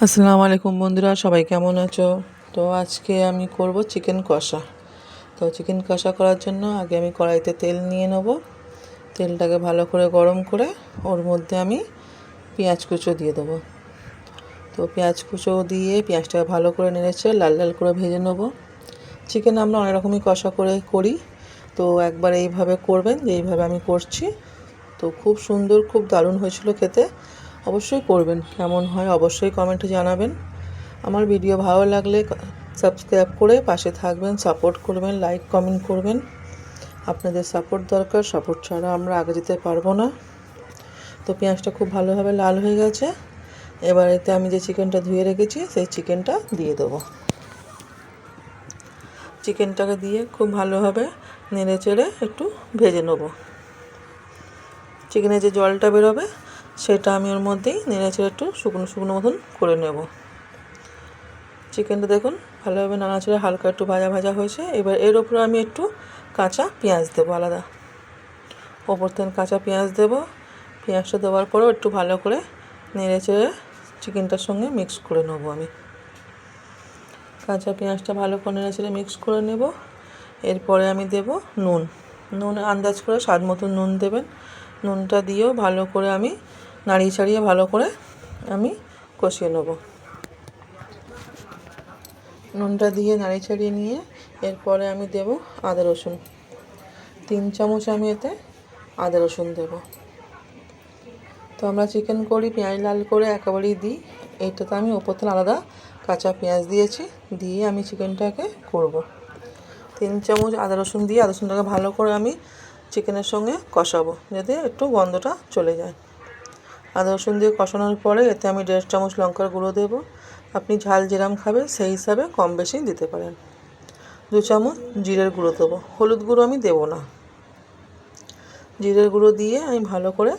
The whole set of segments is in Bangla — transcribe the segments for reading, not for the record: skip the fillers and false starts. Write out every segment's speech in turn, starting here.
আসসালামু আলাইকুম বন্ধুরা, সবাই কেমন আছো? তো আজকে আমি করব চিকেন কষা। তো চিকেন কষা করার জন্য আগে আমি কড়াইতে তেল নিয়ে নেব। তেলটাকে ভালো করে গরম করে ওর মধ্যে আমি পেঁয়াজ কুচো দিয়ে দেবো। তো পেঁয়াজ কুচো দিয়ে পেঁয়াজটাকে ভালো করে নেড়েছে লাল লাল করে ভেজে নেব। চিকেন আমরা অনেক রকমই কষা করি, তো একবার এইভাবে করবেন যে এইভাবে আমি করছি। তো খুব সুন্দর, খুব দারুণ হয়েছিল খেতে। অবশ্যই করবেন, কেমন হয় অবশ্যই কমেন্টে জানাবেন। আমার ভিডিও ভালো লাগলে সাবস্ক্রাইব করে পাশে থাকবেন, সাপোর্ট করবেন, লাইক কমেন্ট করবেন। আপনাদের সাপোর্ট দরকার, সাপোর্ট ছাড়া আমরা আগে যেতে পারবো না। তো পেঁয়াজটা খুব ভালোভাবে লাল হয়ে গেছে। এবার এতে আমি যে চিকেনটা ধুয়ে রেখেছি সেই চিকেনটা দিয়ে দেবো। চিকেনটাকে দিয়ে খুব ভালোভাবে নেড়ে চেড়ে একটু ভেজে নেব। চিকেনের যে জলটা বেরোবে সেটা আমি ওর মধ্যেই নেড়ে চেড়ে একটু শুকনো শুকনো মতন করে নেব। চিকেনটা দেখুন ভালোভাবে নাড়াচাড়া হালকা একটু ভাজা ভাজা হয়েছে। এবার এর ওপরে আমি একটু কাঁচা পেঁয়াজ দেবো, আলাদা ওপর থেকে কাঁচা পেঁয়াজ দেবো। পেঁয়াজটা দেওয়ার পরেও একটু ভালো করে নেড়ে চেড়ে চিকেনটার সঙ্গে মিক্স করে নেবো। আমি কাঁচা পেঁয়াজটা ভালো করে নেড়ে চেড়ে মিক্স করে নেব। এরপরে আমি দেব নুন আন্দাজ করে স্বাদ মতো নুন দেবেন। নুনটা দিয়েও ভালো করে আমি নাড়িয়ে ছাড়িয়ে ভালো করে আমি কষিয়ে নেব। নুনটা দিয়ে নাড়িয়ে ছাড়িয়ে নিয়ে এরপরে আমি দেব আদা রসুন। 3 চামচ আমি এতে আদা রসুন দেব। তো আমরা চিকেন করি পেঁয়াজ লাল করে একেবারেই দিই, এইটাতে আমি ওপর থেকে আলাদা কাঁচা পেঁয়াজ দিয়েছি, দিয়ে আমি চিকেনটাকে করব। 3 চামচ আদা রসুন দিয়ে আদা রসুনটাকে ভালো করে আমি চিকেনের সঙ্গে কষাবো, যাতে একটু গন্ধটা চলে যায়। আদা রসুন দিয়ে কষানোর পরে এতে আমি 1.5 চামচ লঙ্কার গুঁড়ো দেবো। আপনি ঝাল যেরকম খাবেন সেই হিসাবে কম বেশি দিতে পারেন। 2 চামচ জিরের গুঁড়ো দেবো, হলুদ গুঁড়ো আমি দেবো না। জিরের গুঁড়ো দিয়ে আমি ভালো করে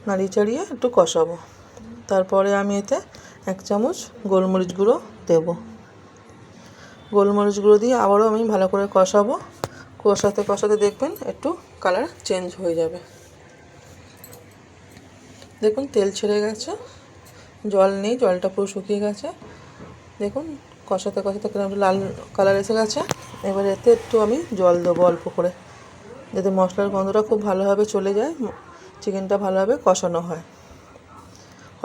নাড়িয়ে চাড়িয়ে একটু কষাবো। তারপরে আমি এতে 1 চামচ গোলমরিচ গুঁড়ো দেবো। গোলমরিচ গুঁড়ো দিয়ে আবারও আমি ভালো করে কষাবো। কষাতে দেখবেন একটু কালার চেঞ্জ হয়ে যাবে। দেখুন তেল ছেড়ে গেছে, জল নেই, জলটা পুরো শুকিয়ে গেছে। দেখুন কষাতে একটু লাল কালার এসে গেছে। এবার এতে একটু আমি জল দেবো অল্প করে, যাতে মশলার গন্ধটা খুব ভালোভাবে চলে যায়, চিকেনটা ভালোভাবে কষানো হয়।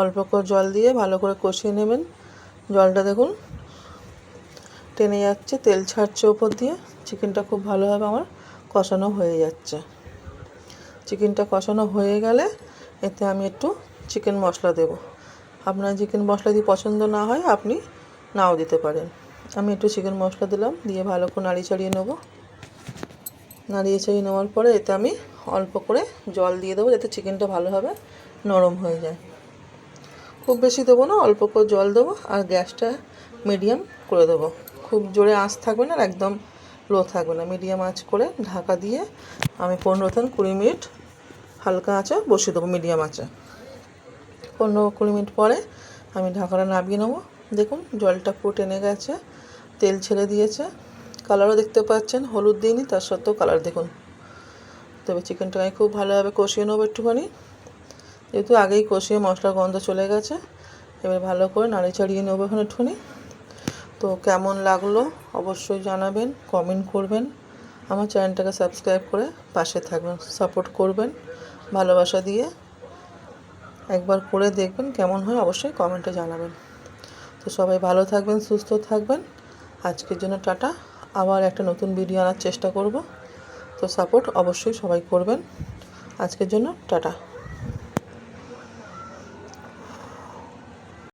অল্প করে জল দিয়ে ভালো করে কষিয়ে নেবেন। জলটা দেখুন টেনে যাচ্ছে, তেল ছাড়ছে ওপর দিয়ে। চিকেনটা খুব ভালোভাবে আমার কষানো হয়ে যাচ্ছে। চিকেনটা কষানো হয়ে গেলে এতে আমি একটু চিকেন মশলা দেব। আপনার চিকেন মশলা যদি পছন্দ না হয় আপনি নাও দিতে পারেন। আমি একটু চিকেন মশলা দিলাম, দিয়ে ভালো করে নাড়িয়ে চাড়িয়ে নেবো। নাড়িয়ে চাড়িয়ে নেওয়ার পরে এতে আমি অল্প করে জল দিয়ে দেবো, যাতে চিকেনটা ভালোভাবে নরম হয়ে যায়। খুব বেশি দেবো না, অল্প করে জল দেবো। আর গ্যাসটা মিডিয়াম করে দেবো, খুব জোরে আঁচ থাকবে না আর একদম লো থাকবে না, মিডিয়াম আঁচ করে ঢাকা দিয়ে আমি 15-20 মিনিট হালকা আঁচে বসিয়ে দেবো, মিডিয়াম আঁচে। 15-20 মিনিট পরে আমি ঢাকাটা নামিয়ে নেবো। দেখুন জলটা পুরো টেনে গেছে, তেল ছেড়ে দিয়েছে। কালারও দেখতে পাচ্ছেন, হলুদ দিইনি তার সত্ত্বেও কালার দেখুন। তবে চিকেনটা আমি খুব ভালোভাবে কষিয়ে নেবো একটুখানি, যেহেতু আগেই কষিয়ে মশলার গন্ধ চলে গেছে। এবার ভালো করে নাড়িয়ে চাড়িয়ে নেবো এখন একটুখানি। তো কেমন লাগলো অবশ্যই জানাবেন, কমেন্ট করবেন। আমার চ্যানেলটাকে সাবস্ক্রাইব করে পাশে থাকবেন, সাপোর্ট করবেন ভালোবাসা দিয়ে। একবার করে দেখবেন কেমন হয় অবশ্যই কমেন্টে জানাবেন। তো সবাই ভালো থাকবেন, সুস্থ থাকবেন। আজকের জন্য টাটা। আবার একটা নতুন ভিডিও আনার চেষ্টা করব। তো সাপোর্ট অবশ্যই সবাই করবেন। আজকের জন্য টাটা।